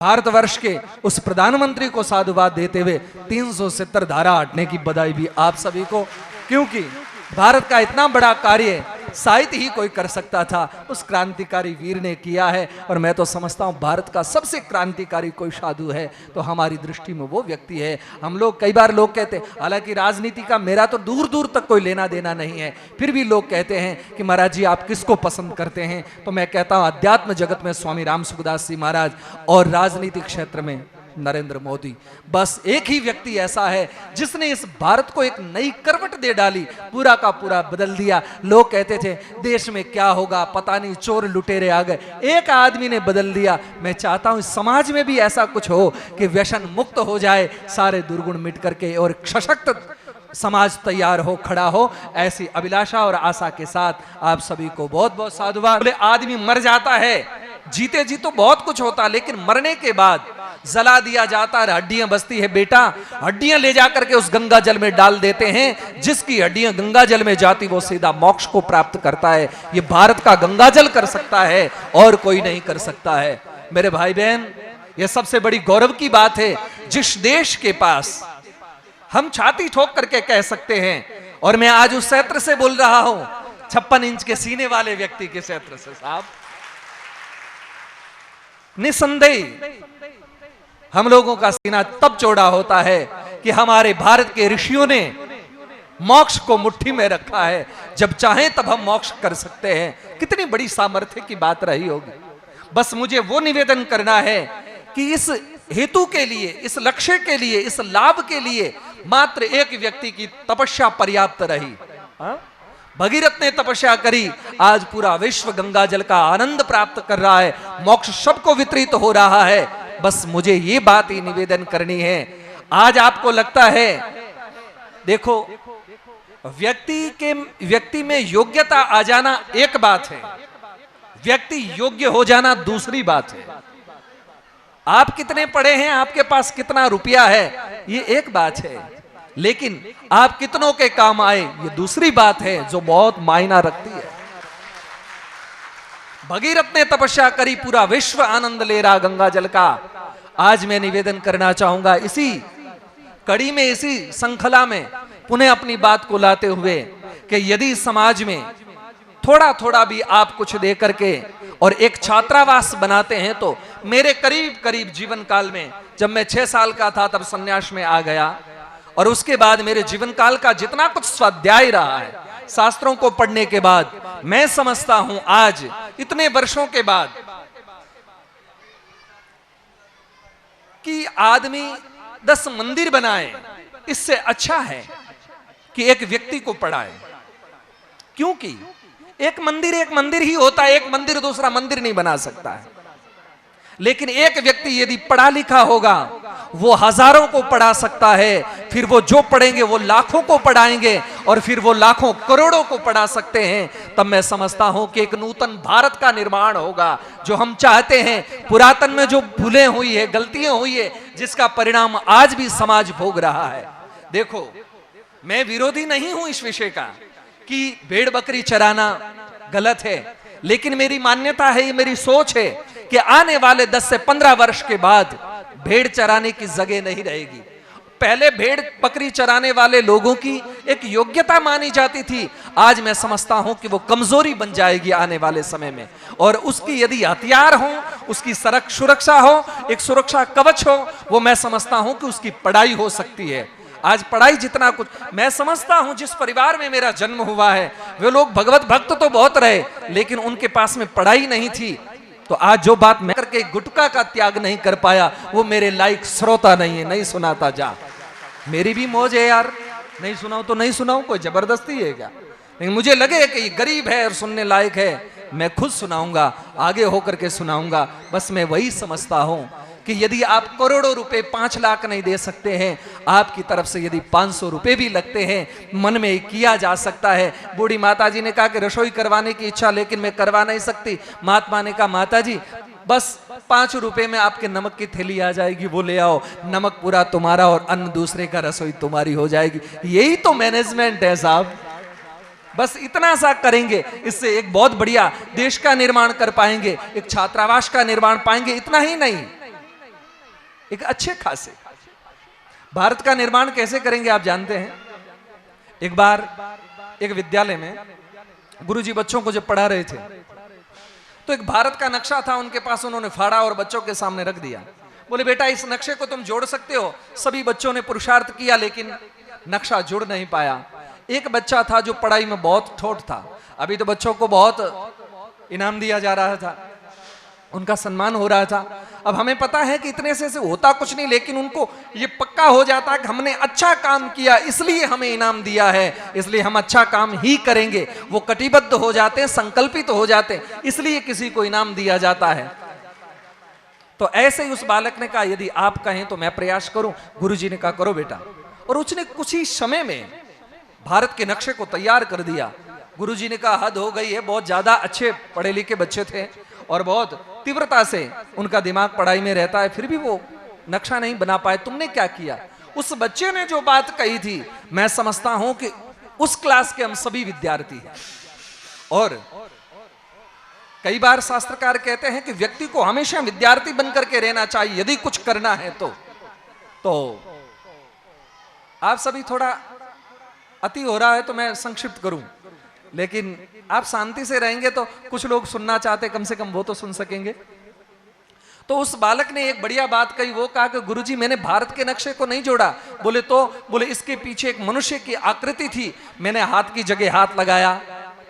भारतवर्ष के उस प्रधानमंत्री को साधुवाद देते हुए 370 धारा हटने की बधाई भी आप सभी को, क्योंकि भारत का इतना बड़ा कार्य शायद ही कोई कर सकता था, उस क्रांतिकारी वीर ने किया है। और मैं तो समझता हूं भारत का सबसे क्रांतिकारी कोई साधु है तो हमारी दृष्टि में वो व्यक्ति है। हम लोग कई बार लोग कहते हैं, हालांकि राजनीति का मेरा तो दूर दूर तक कोई लेना देना नहीं है, फिर भी लोग कहते हैं कि महाराज जी आप किसको पसंद करते हैं, तो मैं कहता हूं अध्यात्म जगत में स्वामी राम सुखदास जी महाराज और राजनीतिक क्षेत्र में नरेंद्र मोदी। बस एक ही व्यक्ति ऐसा है जिसने इस भारत को एक नई करवट दे डाली, पूरा का पूरा बदल दिया। लोग कहते थे देश में क्या होगा, पता नहीं चोर लुटेरे आ गए, एक आदमी ने बदल दिया। मैं चाहता हूं इस समाज में भी ऐसा कुछ हो कि व्यसन मुक्त हो जाए, सारे दुर्गुण मिट करके और सशक्त समाज तैयार हो, खड़ा हो। ऐसी अभिलाषा और आशा के साथ आप सभी को बहुत बहुत साधुवाद। बोले आदमी मर जाता है, जीते जी तो बहुत कुछ होता, लेकिन मरने के बाद जला दिया जाता है, हड्डियां बचती है। बेटा हड्डियां ले जाकर के उस गंगा जल में डाल देते हैं, जिसकी हड्डियां गंगा जल में जाती वो सीधा मोक्ष को प्राप्त करता है। ये भारत का गंगा जल कर सकता है और कोई नहीं कर सकता है। मेरे भाई बहन, ये सबसे बड़ी गौरव की बात है जिस देश के पास हम छाती ठोक करके कह सकते हैं, और मैं आज उस क्षेत्र से बोल रहा हूं, 56 इंच के सीने वाले व्यक्ति के क्षेत्र से। साहब निसंदेह हम लोगों का सीना तब चौड़ा होता है कि हमारे भारत के ऋषियों ने मोक्ष को मुट्ठी में रखा है, जब चाहें तब हम मोक्ष कर सकते हैं। कितनी बड़ी सामर्थ्य की बात रही होगी। बस मुझे वो निवेदन करना है कि इस हेतु के लिए, इस लक्ष्य के लिए, इस लाभ के लिए मात्र एक व्यक्ति की तपस्या पर्याप्त रही। भगीरथ ने तपस्या करी, आज पूरा विश्व गंगा जल का आनंद प्राप्त कर रहा है, मोक्ष सबको वितरित हो रहा है। बस मुझे ये बात ही निवेदन करनी है। आज आपको लगता है, देखो व्यक्ति में योग्यता आ जाना एक बात है, व्यक्ति योग्य हो जाना दूसरी बात है। आप कितने पढ़े हैं, आपके पास कितना रुपया है, ये एक बात है, लेकिन आप कितनों के काम आए ये दूसरी बात है, जो बहुत मायना रखती है। भगीरथ ने तपस्या करी, पूरा विश्व आनंद ले रहा गंगा जल का। आज मैं निवेदन करना चाहूंगा इसी कड़ी में, इसी श्रृंखला में पुनः अपनी बात को लाते हुए कि यदि समाज में थोड़ा थोड़ा भी आप कुछ दे करके और एक छात्रावास बनाते हैं, तो मेरे करीब करीब जीवन काल में, जब मैं 6 साल का था तब संन्यास में आ गया, और उसके बाद मेरे जीवन काल का जितना कुछ स्वाध्याय रहा है शास्त्रों को पढ़ने के बाद, मैं समझता हूं आज इतने वर्षों के बाद कि आदमी 10 मंदिर बनाए, इससे अच्छा है कि एक व्यक्ति को पढ़ाए। क्योंकि एक मंदिर ही होता है, एक मंदिर दूसरा मंदिर नहीं बना सकता है। लेकिन एक व्यक्ति यदि पढ़ा लिखा होगा, वो हजारों को पढ़ा सकता है, फिर वो जो पढ़ेंगे वो लाखों को पढ़ाएंगे, और फिर वो लाखों करोड़ों को पढ़ा सकते हैं। तब मैं समझता हूं कि एक नूतन भारत का निर्माण होगा, जो हम चाहते हैं। पुरातन में जो भूलें हुई है, गलतियां हुई है, जिसका परिणाम आज भी समाज भोग रहा है। देखो, मैं विरोधी नहीं हूं इस विषय का कि भेड़ बकरी चराना गलत है, लेकिन मेरी मान्यता है, ये मेरी सोच है कि आने वाले 10 से 15 वर्ष के बाद भेड़ चराने की जगह नहीं रहेगी। पहले भेड़ बकरी चराने वाले लोगों की एक योग्यता मानी जाती थी, आज मैं समझता हूं कि वो कमजोरी बन जाएगी आने वाले समय में। और उसकी यदि हथियार हो, उसकी सुरक्षा हो, एक सुरक्षा कवच हो, वो मैं समझता हूं कि उसकी पढ़ाई हो सकती है। आज पढ़ाई जितना कुछ, मैं समझता हूं जिस परिवार में मेरा जन्म हुआ है, वे लोग भगवत भक्त तो बहुत रहे, लेकिन उनके पास में पढ़ाई नहीं थी। तो आज जो बात मैं करके गुटखा का त्याग नहीं कर पाया, वो मेरे लायक श्रोता नहीं है, नहीं सुनाता जा। मेरी भी मौज है यार, नहीं सुनाऊं तो नहीं सुनाऊं, कोई जबरदस्ती है क्या? लेकिन मुझे लगे कि ये गरीब है और सुनने लायक है, मैं खुद सुनाऊंगा, आगे होकर के सुनाऊंगा। बस मैं वही समझता हूं कि यदि आप करोड़ों रुपए, 5 लाख नहीं दे सकते हैं, आपकी तरफ से यदि 500 रुपए भी लगते हैं, मन में किया जा सकता है। बूढ़ी माता जी ने कहा कि रसोई करवाने की इच्छा, लेकिन मैं करवा नहीं सकती। महात्मा ने कहा माता जी बस 5 रुपए में आपके नमक की थैली आ जाएगी, वो ले आओ, नमक पूरा तुम्हारा और अन्न दूसरे का, रसोई तुम्हारी हो जाएगी। यही तो मैनेजमेंट है साहब। बस इतना सा करेंगे, इससे एक बहुत बढ़िया देश का निर्माण कर पाएंगे, एक छात्रावास का निर्माण पाएंगे। इतना ही नहीं, एक अच्छे खासे। भारत का निर्माण कैसे करेंगे आप जानते हैं? एक बार एक विद्यालय में गुरुजी बच्चों को जब पढ़ा रहे थे तो एक भारत का नक्शा था उनके पास, उन्होंने फाड़ा और बच्चों के सामने रख दिया। बोले बेटा इस नक्शे को तुम जोड़ सकते हो। सभी बच्चों ने पुरुषार्थ किया लेकिन नक्शा जुड़ नहीं पाया। एक बच्चा था जो पढ़ाई में बहुत ठोठ था। अभी तो बच्चों को बहुत इनाम दिया जा रहा था, उनका सम्मान हो रहा था। अब हमें पता है कि इतने से होता कुछ नहीं, लेकिन उनको ये पक्का हो जाता है कि हमने अच्छा काम किया इसलिए हमें इनाम दिया है, इसलिए हम अच्छा काम ही करेंगे। वो कटिबद्ध हो जाते हैं, संकल्पित हो जाते हैं, इसलिए किसी को इनाम दिया जाता है। तो ऐसे ही उस बालक ने कहा यदि आप कहें तो मैं प्रयास करूं। गुरुजी ने कहा करो बेटा, और उसने कुछ ही समय में भारत के नक्शे को तैयार कर दिया। गुरुजी ने कहा हद हो गई है, बहुत ज्यादा अच्छे पढ़े लिखे बच्चे थे और बहुत तीव्रता से उनका दिमाग पढ़ाई में रहता है, फिर भी वो नक्शा नहीं बना पाए। तुमने क्या किया? उस बच्चे ने जो बात कही थी, मैं समझता हूं कि उस क्लास के हम सभी विद्यार्थी हैं। और कई बार शास्त्रकार कहते हैं कि व्यक्ति को हमेशा विद्यार्थी बनकर के रहना चाहिए यदि कुछ करना है तो आप सभी थोड़ा अति हो रहा है तो मैं संक्षिप्त करूं, लेकिन आप शांति से रहेंगे तो कुछ लोग सुनना चाहते, कम से कम वो तो सुन सकेंगे। तो उस बालक ने एक बढ़िया बात कही, वो कहा कि गुरुजी मैंने भारत के नक्शे को नहीं जोड़ा। बोले इसके पीछे एक मनुष्य की आकृति थी, मैंने हाथ की जगह हाथ लगाया,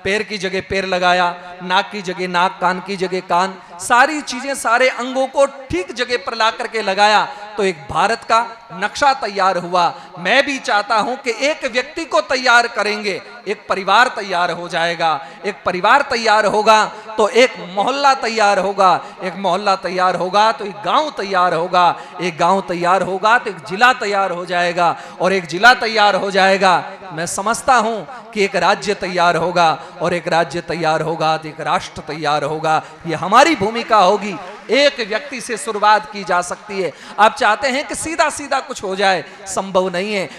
पैर की जगह पैर लगाया, नाक की जगह नाक, कान की जगह कान, सारी चीजें सारे अंगों को ठीक जगह पर ला करके लगाया तो एक भारत का नक्शा तैयार हुआ। मैं भी चाहता हूं कि एक व्यक्ति को तैयार करेंगे, एक परिवार तैयार हो जाएगा। एक परिवार तैयार होगा तो एक मोहल्ला तैयार होगा, एक मोहल्ला तैयार होगा तो एक गांव तैयार होगा, एक गांव तैयार होगा तो एक जिला तैयार हो जाएगा, और एक जिला तैयार हो जाएगा मैं समझता हूं कि एक राज्य तैयार होगा, और एक राज्य तैयार होगा तो एक राष्ट्र तैयार होगा। ये हमारी भूमिका होगी। एक व्यक्ति से शुरुआत की जा सकती है। आप चाहते हैं कि सीधा सीधा कुछ हो जाए, संभव नहीं है।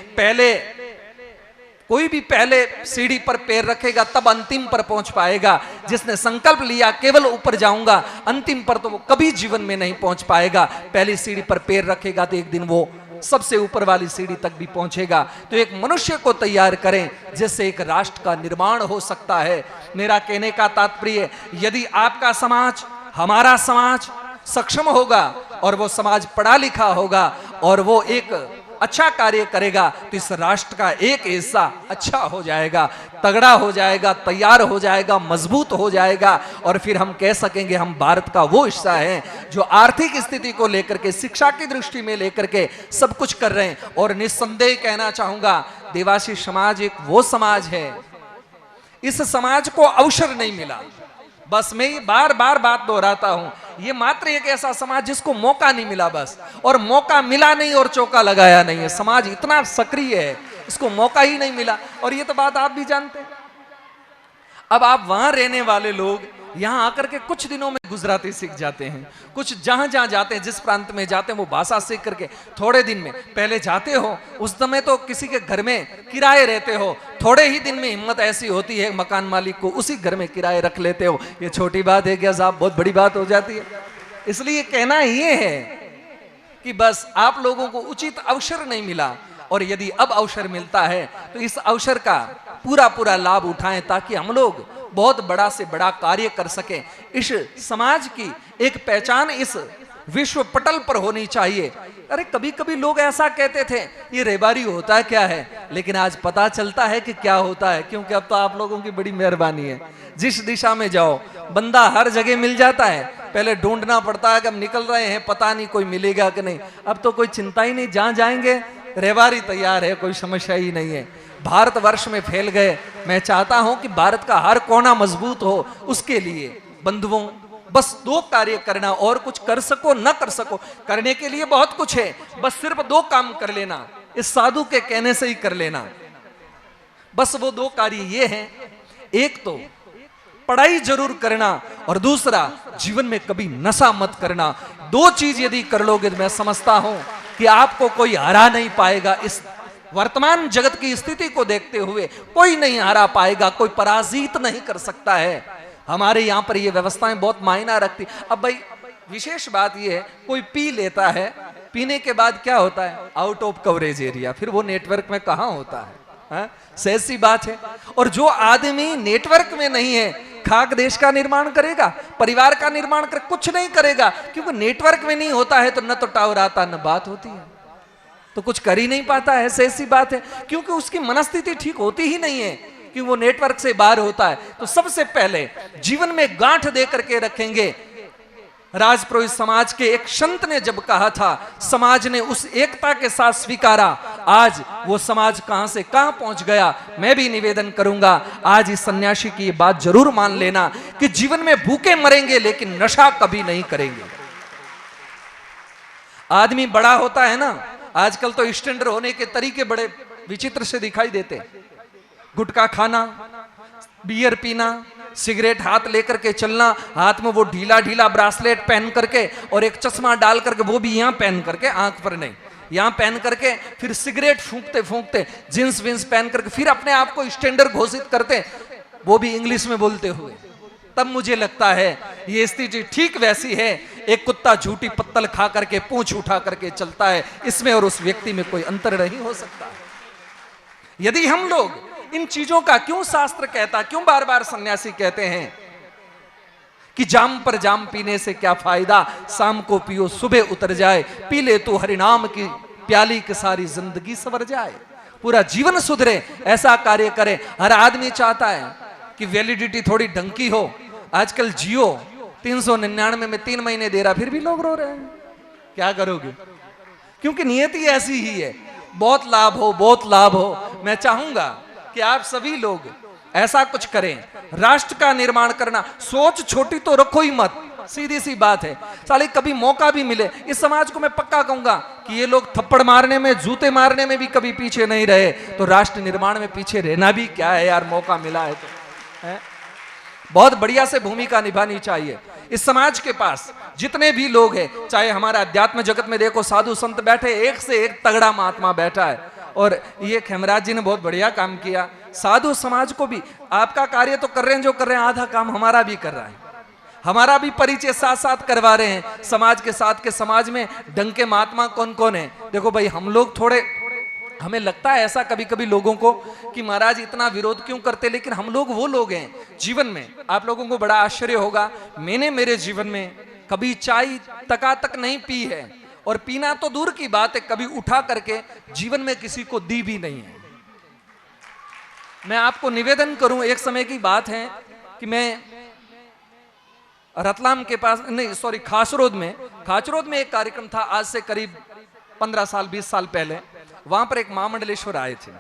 कोई भी पहले सीढ़ी पर पैर रखेगा तब अंतिम पर पहुंच पाएगा। जिसने संकल्प लिया केवल ऊपर जाऊंगा, अंतिम पर तो वो कभी जीवन में नहीं पहुंच पाएगा। पहली सीढ़ी पर पैर रखेगा तो एक दिन वो सबसे ऊपर वाली सीढ़ी तक भी पहुंचेगा। तो एक मनुष्य को तैयार करें जिससे एक राष्ट्र का निर्माण हो सकता है। मेरा कहने का तात्पर्य, यदि आपका समाज, हमारा समाज सक्षम होगा और वो समाज पढ़ा लिखा होगा और वो एक अच्छा कार्य करेगा तो इस राष्ट्र का एक हिस्सा अच्छा हो जाएगा, तगड़ा हो जाएगा, तैयार हो जाएगा, मजबूत हो जाएगा। और फिर हम कह सकेंगे हम भारत का वो हिस्सा है जो आर्थिक स्थिति को लेकर के, शिक्षा की दृष्टि में लेकर के सब कुछ कर रहे हैं। और निस्संदेह कहना चाहूंगा देवासी समाज एक वो समाज है, इस समाज को अवसर नहीं मिला। बस मैं ये बार बार बात दोहराता हूं, ये मात्र एक ऐसा समाज जिसको मौका नहीं मिला बस, और मौका मिला नहीं और चौका लगाया नहीं है। समाज इतना सक्रिय है, इसको मौका ही नहीं मिला। और ये तो बात आप भी जानते हैं। अब आप वहां रहने वाले लोग यहां आकर के कुछ दिनों में गुजराती सीख जाते हैं, कुछ जहां जहां जाते हैं, जिस प्रांत में जाते हैं वो भाषा सीख करके थोड़े दिन में, पहले जाते हो उस समय तो किसी के घर में किराए रहते हो, थोड़े ही दिन में हिम्मत ऐसी होती है मकान मालिक को उसी घर में किराए रख लेते हो। ये छोटी बात है क्या साहब? बहुत बड़ी बात हो जाती है। इसलिए कहना ये है कि बस आप लोगों को उचित अवसर नहीं मिला, और यदि अब अवसर मिलता है तो इस अवसर का पूरा पूरा लाभ उठाएं ताकि हम लोग बहुत बड़ा से बड़ा कार्य कर सकें। इस समाज की एक पहचान इस विश्व पटल पर होनी चाहिए। अरे कभी कभी लोग ऐसा कहते थे ये रेबारी होता है क्या है, लेकिन आज पता चलता है कि क्या होता है, क्योंकि अब तो आप लोगों की बड़ी मेहरबानी है। जिस दिशा में जाओ बंदा हर जगह मिल जाता है। पहले ढूंढना पड़ता है कि हम निकल रहे हैं, पता नहीं कोई मिलेगा कि नहीं। अब तो कोई चिंता ही नहीं, जहां जाएंगे रेबारी तैयार है, कोई समस्या ही नहीं है। भारतवर्ष में फैल गए। मैं चाहता हूं कि भारत का हर कोना मजबूत हो। उसके लिए बंधुओं बस दो कार्य करना, और कुछ कर सको न कर सको, करने के लिए बहुत कुछ है, बस सिर्फ दो काम कर लेना, इस साधु के कहने से ही कर लेना। बस वो दो कार्य ये हैं, एक तो पढ़ाई जरूर करना और दूसरा जीवन में कभी नशा मत करना। दो चीज यदि कर लोगे तो मैं समझता हूं कि आपको कोई हरा नहीं पाएगा। इस वर्तमान जगत की स्थिति को देखते हुए कोई नहीं हरा पाएगा, कोई पराजित नहीं कर सकता है। हमारे यहां पर ये व्यवस्थाएं बहुत मायना रखती। अब भाई विशेष बात यह है, कोई पी लेता है पीने के बाद क्या होता है? आउट ऑफ कवरेज एरिया, फिर वो नेटवर्क में कहां होता है? सहज सी बात है। और जो आदमी नेटवर्क में नहीं है, खाक देश का निर्माण करेगा, परिवार का निर्माण कर कुछ नहीं करेगा, क्योंकि नेटवर्क में नहीं होता है तो न तो टावर आता न बात होती है, तो कुछ कर ही नहीं पाता है। सहज सी बात है, क्योंकि उसकी मनस्थिति ठीक होती ही नहीं है कि वो नेटवर्क से बाहर होता है। तो सबसे पहले जीवन में गांठ दे करके रखेंगे। राजपुरोहित समाज के एक संत ने जब कहा था, समाज ने उस एकता के साथ स्वीकारा, आज वो समाज कहां से कहां पहुंच गया। मैं भी निवेदन करूंगा, आज इस सन्यासी की ये बात जरूर मान लेना कि जीवन में भूखे मरेंगे लेकिन नशा कभी नहीं करेंगे। आदमी बड़ा होता है ना, आजकल तो स्टैंडर्ड होने के तरीके बड़े विचित्र से दिखाई देते। गुटखा खाना, बियर पीना, सिगरेट हाथ लेकर के चलना, हाथ में वो ढीला ढीला ब्रासलेट पहन करके और एक चश्मा डाल करके, वो भी यहां पहन करके, आंख पर नहीं, यहां पहन करके, फिर सिगरेट फूंकते फूंकते, जींस विंस पहन करके, फिर अपने आप को स्टैंडर्ड घोषित करते, वो भी इंग्लिश में बोलते हुए। तब मुझे लगता है ये स्थिति ठीक वैसी है, एक कुत्ता झूठी पत्तल खा करके पूंछ उठा करके चलता है, इसमें और उस व्यक्ति में कोई अंतर नहीं हो सकता। यदि हम लोग इन चीजों का, क्यों शास्त्र कहता, क्यों बार बार सन्यासी कहते हैं कि जाम पर जाम पीने से क्या फायदा, शाम को पियो सुबह उतर जाए, पी ले तो हरिनाम की प्याली की सारी जिंदगी सवर जाए, पूरा जीवन सुधरे, ऐसा कार्य करें। हर आदमी चाहता है कि वैलिडिटी थोड़ी ढंकी हो। आजकल जियो 399 में 3 महीने दे रहा, फिर भी लोग रो रहे हैं। क्या करोगे? क्योंकि नियति ऐसी ही है, बहुत लाभ हो, बहुत लाभ हो। मैं चाहूंगा कि आप सभी लोग ऐसा कुछ करें, राष्ट्र का निर्माण करना। सोच छोटी तो रखो ही मत, सीधी सी बात है। साले कभी मौका भी मिले, इस समाज को मैं पक्का कहूंगा कि ये लोग थप्पड़ मारने में, जूते मारने में भी कभी पीछे नहीं रहे, तो राष्ट्र निर्माण में पीछे रहना भी क्या है यार, मौका मिला है तो है? बहुत बढ़िया से भूमिका निभानी चाहिए। इस समाज के पास जितने भी लोग हैं, चाहे हमारे अध्यात्म जगत में देखो साधु संत बैठे, एक से एक तगड़ा महात्मा बैठा है। और ये खेमराज जी ने बहुत बढ़िया काम किया। साधु समाज को भी, आपका कार्य तो कर रहे हैं जो कर रहे हैं, आधा काम हमारा भी कर रहा है, हमारा भी परिचय साथ साथ करवा रहे हैं समाज के साथ। के समाज में ढंग के महात्मा कौन कौन है? देखो भाई, हम लोग थोड़े, हमें लगता है ऐसा कभी कभी लोगों को कि महाराज इतना विरोध क्यों करते, लेकिन हम लोग वो लोग हैं जीवन में। आप लोगों को बड़ा आश्चर्य होगा, मैंने मेरे जीवन में कभी चाय तक नहीं पी है, और पीना तो दूर की बात है, कभी उठा करके जीवन में किसी को दी भी नहीं है। मैं आपको निवेदन करूं, एक समय की बात है कि मैं रतलाम के पास, नहीं सॉरी, खासरोद में एक कार्यक्रम था, आज से करीब 15 साल 20 साल पहले। वहां पर एक महामंडलेश्वर आए थे,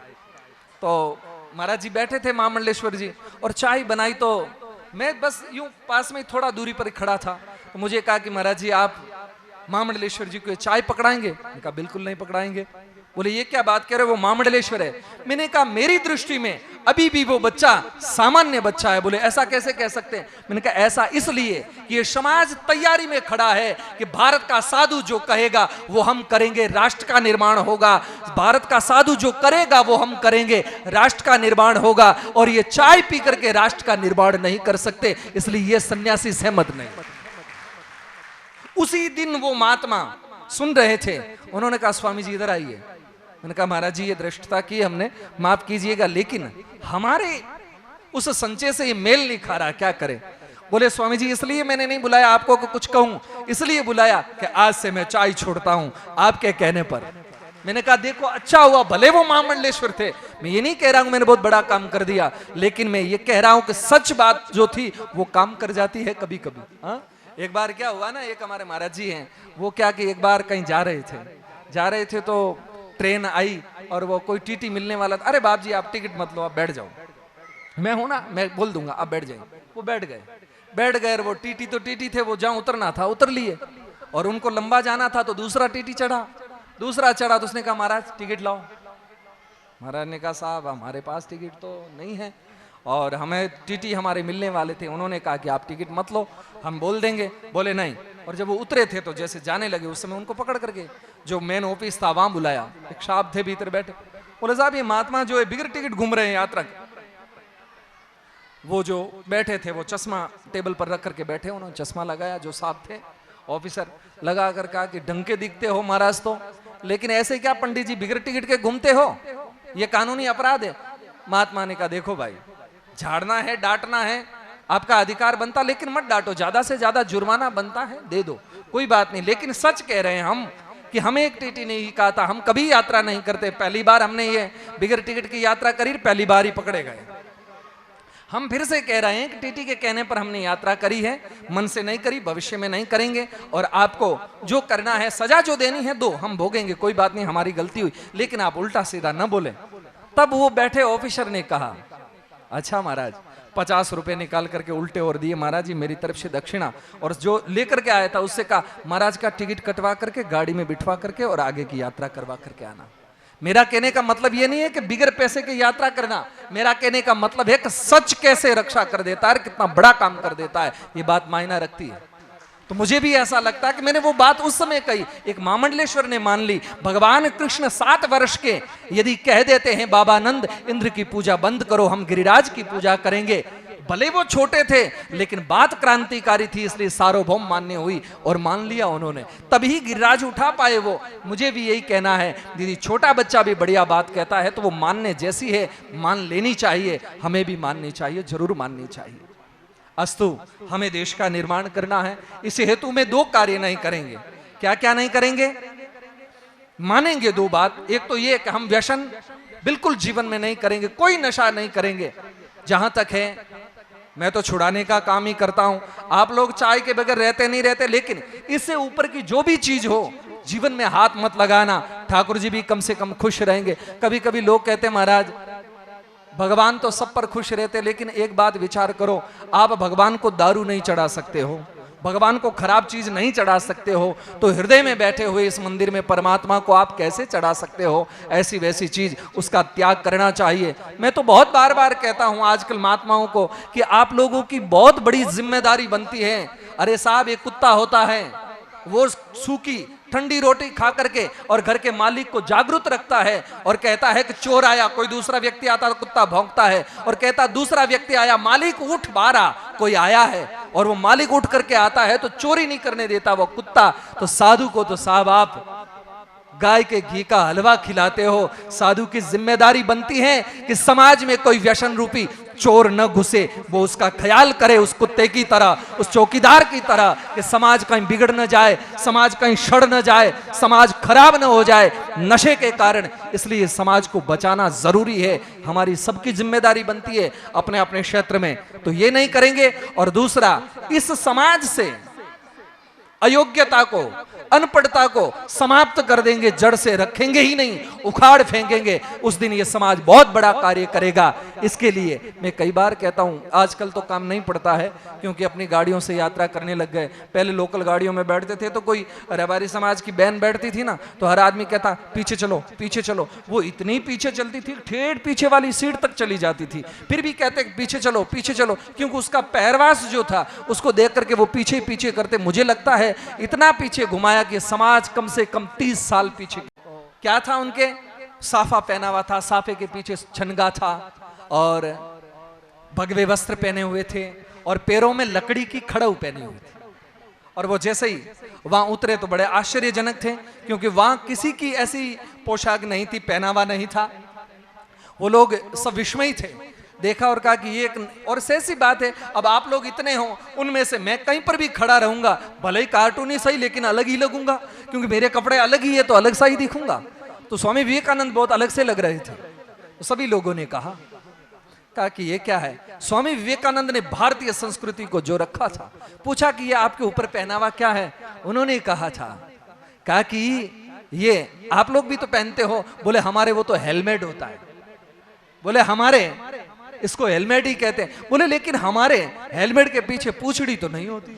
तो महाराज जी बैठे थे, महामंडलेश्वर जी, और चाय बनाई। तो मैं बस यूं पास में थोड़ा दूरी पर खड़ा था, तो मुझे कहा कि महाराज जी आप महामंडलेश्वर जी को चाय पकड़ाएंगे? मैंने कहा बिल्कुल नहीं पकड़ाएंगे। बोले ये क्या बात कह रहे हो, वो महामंडलेश्वर है। मैंने कहा मेरी दृष्टि में अभी भी वो बच्चा सामान्य बच्चा है। बोले ऐसा कैसे कह सकते हैं? मैंने कहा ऐसा इसलिए कि ये समाज तैयारी में खड़ा है कि भारत का साधु जो कहेगा वो हम करेंगे, राष्ट्र का निर्माण होगा। भारत का साधु जो करेगा वो हम करेंगे, राष्ट्र का निर्माण होगा। और ये चाय पी करके राष्ट्र का निर्माण नहीं कर सकते, इसलिए ये सन्यासी सहमत नहीं। उसी दिन वो महात्मा सुन रहे थे, उन्होंने कहा स्वामी जी इधर आइए। मैंने कहा महाराज जी ये दृष्टता की हमने, माफ कीजिएगा, लेकिन हमारे उस संचय से ये मेल नहीं खा रहा, क्या करें? बोले स्वामी जी इसलिए मैंने नहीं बुलाया आपको को कुछ कहूं, इसलिए बुलाया कि आज से मैं चाय छोड़ता हूं आपके कहने पर। मैंने कहा देखो अच्छा हुआ, भले वो महामंडलेश्वर थे, मैं ये नहीं कह रहा हूं मैंने बहुत बड़ा काम कर दिया, लेकिन मैं ये कह रहा हूं कि सच बात जो थी वो काम कर जाती है कभी कभी। हाँ, एक बार क्या हुआ ना, एक हमारे महाराज जी हैं, वो क्या कि एक बार कहीं जा रहे थे तो ट्रेन आई और वो कोई टीटी मिलने वाला था। अरे बाप जी आप टिकट मत लो, आप बैठ जाओ, मैं हूं ना, मैं बोल दूंगा, आप बैठ जाइए। वो बैठ गए। वो टीटी तो टीटी थे, वो जहां उतरना था उतर लिए, और उनको लंबा जाना था तो दूसरा टीटी चढ़ा तो उसने कहा महाराज टिकट लाओ। महाराज ने कहा साहब हमारे पास टिकट तो नहीं है, और हमें टीटी हमारे मिलने वाले थे, उन्होंने कहा कि आप टिकट मत लो, हम बोल देंगे। बोले नहीं। और जब वो उतरे थे तो जैसे जाने लगे उस समय उनको पकड़ करके जो मेन ऑफिस था वहां बुलाया, एक साहब थे भीतर बैठे। बोले साहब ये महात्मा जो है बिगर टिकट घूम रहे हैं यात्रक। वो जो बैठे थे वो चश्मा टेबल पर रख करके बैठे, उन्होंने चश्मा लगाया, जो साहब थे ऑफिसर, लगा कर कहा कि ढंग के दिखते हो महाराज तो, लेकिन ऐसे क्या पंडित जी बिगर टिकट के घूमते हो, ये कानूनी अपराध है। महात्मा ने कहा देखो भाई, झाड़ना है डांटना है आपका अधिकार बनता, लेकिन मत डांटो, ज्यादा से ज्यादा जुर्माना बनता है दे दो, कोई बात नहीं। लेकिन सच कह रहे हैं हम कि हमें एक टीटी ने ही कहा था, हम कभी यात्रा नहीं करते, पहली बार हमने ये बिगर टिकट की यात्रा करी, पहली बार ही पकड़े गए। हम फिर से कह रहे हैं कि टीटी के कहने पर हमने यात्रा करी है, मन से नहीं करी, भविष्य में नहीं करेंगे, और आपको जो करना है, सजा जो देनी है दो, हम भोगेंगे, कोई बात नहीं, हमारी गलती हुई, लेकिन आप उल्टा सीधा न बोले। तब वो बैठे ऑफिसर ने कहा अच्छा महाराज, 50 रुपए निकाल करके उल्टे और दिए, महाराज जी मेरी तरफ से दक्षिणा, और जो लेकर के आया था उससे कहा महाराज का टिकट कटवा करके गाड़ी में बिठवा करके और आगे की यात्रा करवा करके आना। मेरा कहने का मतलब ये नहीं है कि बिगर पैसे की यात्रा करना, मेरा कहने का मतलब है कि सच कैसे रक्षा कर देता है, कितना बड़ा काम कर देता है, ये बात मायना रखती है। तो मुझे भी ऐसा लगता है कि मैंने वो बात उस समय कही, एक महामंडलेश्वर ने मान ली। भगवान कृष्ण 7 वर्ष के यदि कह देते हैं बाबा नंद इंद्र की पूजा बंद करो, हम गिरिराज की पूजा करेंगे, भले वो छोटे थे लेकिन बात क्रांतिकारी थी, इसलिए सार्वभौम मान्य हुई और मान लिया उन्होंने, तभी गिरिराज उठा पाए वो। मुझे भी यही कहना है, दीदी छोटा बच्चा भी बढ़िया बात कहता है तो वो मानने जैसी है, मान लेनी चाहिए, हमें भी माननी चाहिए, जरूर माननी चाहिए। अस्तु, हमें देश का निर्माण करना है, इस हेतु में 2 कार्य नहीं करेंगे। क्या क्या नहीं करेंगे? मानेंगे 2 बात, एक तो ये कि हम व्यसन बिल्कुल जीवन में नहीं करेंगे, कोई नशा नहीं करेंगे। जहां तक है मैं तो छुड़ाने का काम ही करता हूं, आप लोग चाय के बगैर रहते नहीं रहते, लेकिन इससे ऊपर की जो भी चीज हो जीवन में हाथ मत लगाना, ठाकुर जी भी कम से कम खुश रहेंगे। कभी कभी लोग कहते महाराज भगवान तो सब पर खुश रहते, लेकिन एक बात विचार करो, आप भगवान को दारू नहीं चढ़ा सकते हो, भगवान को खराब चीज नहीं चढ़ा सकते हो, तो हृदय में बैठे हुए इस मंदिर में परमात्मा को आप कैसे चढ़ा सकते हो? ऐसी वैसी चीज, उसका त्याग करना चाहिए। मैं तो बहुत बार बार कहता हूं आजकल महात्माओं को कि आप लोगों की बहुत बड़ी जिम्मेदारी बनती है। अरे साहब, एक कुत्ता होता है, वो सूखी ठंडी रोटी खा करके और घर के मालिक को जागरूक रखता है और कहता है कि चोर आया, कोई दूसरा व्यक्ति आता तो कुत्ता भौंकता है और कहता दूसरा व्यक्ति आया, मालिक उठ बारा, कोई आया है, और वो मालिक उठ करके आता है तो चोरी नहीं करने देता वो कुत्ता। तो साधु को तो साहब आप गाय के घी का हलवा खिलाते हो। साधु की जिम्मेदारी बनती है कि समाज में कोई व्यसन रूपी चोर न घुसे, वो उसका ख्याल करे, उस कुत्ते की तरह, उस चौकीदार की तरह, कि समाज कहीं बिगड़ न जाए, समाज कहीं सड़ न जाए, समाज खराब न हो जाए नशे के कारण। इसलिए समाज को बचाना जरूरी है, हमारी सबकी जिम्मेदारी बनती है अपने अपने क्षेत्र में। तो ये नहीं करेंगे। और दूसरा, इस समाज से अयोग्यता को, अनपढ़ता को समाप्त कर देंगे, जड़ से रखेंगे ही नहीं, उखाड़ फेंकेंगे, उस दिन ये समाज बहुत बड़ा कार्य करेगा। इसके लिए मैं कई बार कहता हूं, आजकल तो काम नहीं पड़ता है क्योंकि अपनी गाड़ियों से यात्रा करने लग गए। पहले लोकल गाड़ियों में बैठते थे तो कोई रबारी समाज की बहन बैठती थी ना, तो हर आदमी कहता पीछे चलो पीछे चलो, वो इतनी पीछे चलती थी, ठेठ पीछे वाली सीट तक चली जाती थी, फिर भी कहते पीछे चलो पीछे चलो, क्योंकि उसका पहरवास जो था उसको देख करके वो पीछे पीछे करते। मुझे लगता है इतना पीछे घुमाया कि समाज कम से कम 30 साल पीछे। क्या था उनके? साफा पहना हुआ था, साफे के पीछे छनगा था और भगवे वस्त्र पहने हुए थे और पैरों में लकड़ी की खड़ाऊ पहनी हुई थी। और वो जैसे ही वहां उतरे तो बड़े आश्चर्यजनक थे, क्योंकि वहां किसी की ऐसी पोशाक नहीं थी, पहनावा नहीं था। वो लोग सब विस्मयी थे, देखा और कहा कि ये एक और ऐसी बात है, अब आप लोग इतने हो, उनमें से मैं कहीं पर भी खड़ा रहूंगा, भले ही कार्टूनी सही लेकिन अलग ही लगूंगा, क्योंकि मेरे कपड़े अलग ही है तो अलग सा ही दिखूंगा। तो स्वामी विवेकानंद बहुत अलग से लग रहे थे। तो सभी लोगों ने कहा कि ये क्या है? स्वामी विवेकानंद ने भारतीय संस्कृति को जो रखा था, पूछा कि ये आपके ऊपर पहनावा क्या है? उन्होंने कहा कि ये आप लोग भी तो पहनते हो। बोले हमारे वो तो हेलमेट होता है। बोले हमारे इसको हेलमेट ही कहते हैं। बोले लेकिन हमारे हेलमेट के पीछे पूंछड़ी तो नहीं होती।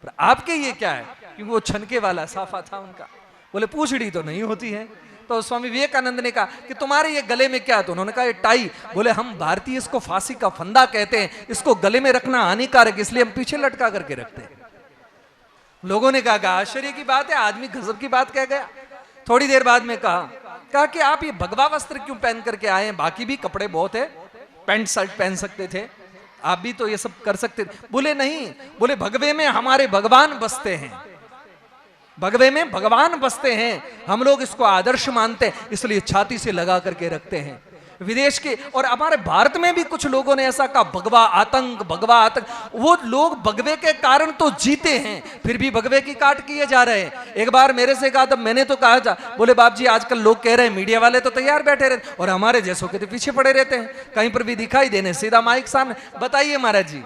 पर आपके ये क्या है? क्योंकि वो छनके वाला साफा था उनका। बोले पूंछड़ी तो नहीं होती है। तो स्वामी विवेकानंद ने कहा कि तुम्हारे ये गले में क्या है? तो उन्होंने कहा ये टाई। बोले हम भारतीय इसको फांसी का फंदा कहते हैं, इसको गले में रखना हानिकारक, इसलिए हम पीछे लटका करके रखते हैं। लोगों ने कहा आश्चर्य की बात है, आदमी गजब की बात कह गया। थोड़ी देर बाद में कहा कि आप ये भगवा वस्त्र क्यों पहन करके आए हैं? बाकी भी कपड़े बहुत है, पैंट शर्ट पहन सकते थे, आप भी तो ये सब कर सकते थे। बोले नहीं, बोले भगवे में हमारे भगवान बसते हैं। भगवे में भगवान बसते हैं, हम लोग इसको आदर्श मानते हैं, इसलिए छाती से लगा करके रखते हैं। विदेश के और हमारे भारत में भी कुछ लोगों ने ऐसा कहा, भगवा आतंक, भगवा आतंक। वो लोग भगवे के कारण तो जीते हैं, फिर भी भगवे की काट किए जा रहे हैं। एक बार मेरे से कहा, तब मैंने तो कहा था, बोले बाप जी आजकल लोग कह रहे हैं, मीडिया वाले तो तैयार बैठे रहते और हमारे जैसों के तो पीछे पड़े रहते हैं, कहीं पर भी दिखाई देने सीधा माइक सामने। बताइए महाराज जी,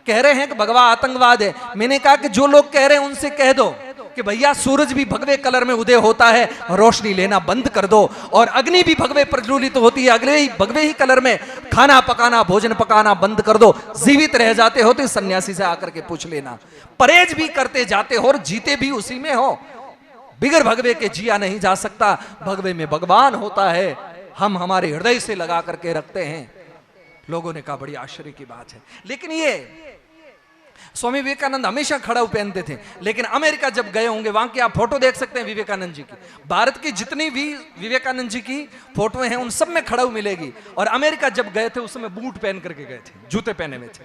कह रहे हैं कि भगवा आतंकवाद है। मैंने कहा कि जो लोग कह रहे हैं उनसे कह दो कि भैया सूरज भी भगवे कलर में उदय होता है, रोशनी लेना बंद कर दो, और अग्नि भी भगवे प्रज्वलित तो होती है, अगले ही भगवे ही कलर में खाना पकाना, भोजन पकाना बंद कर दो। जीवित रह जाते हो तो सन्यासी से आकर के पूछ लेना, परहेज भी करते जाते हो और जीते भी उसी में हो। बिगर भगवे के जिया नहीं जा सकता, भगवे में भगवान होता है, हम हमारे हृदय से लगा करके रखते हैं। लोगों ने कहा बड़ी आश्चर्य की बात है। लेकिन ये स्वामी विवेकानंद हमेशा खड़ाऊ पहनते थे, लेकिन अमेरिका जब गए होंगे, वहां की आप फोटो देख सकते हैं विवेकानंद जी की। भारत की जितनी भी विवेकानंद जी की फोटोएं हैं उन सब में खड़ाऊ मिलेगी। और अमेरिका जब गए थे उस समय बूट पहन करके गए थे, जूते पहने हुए थे।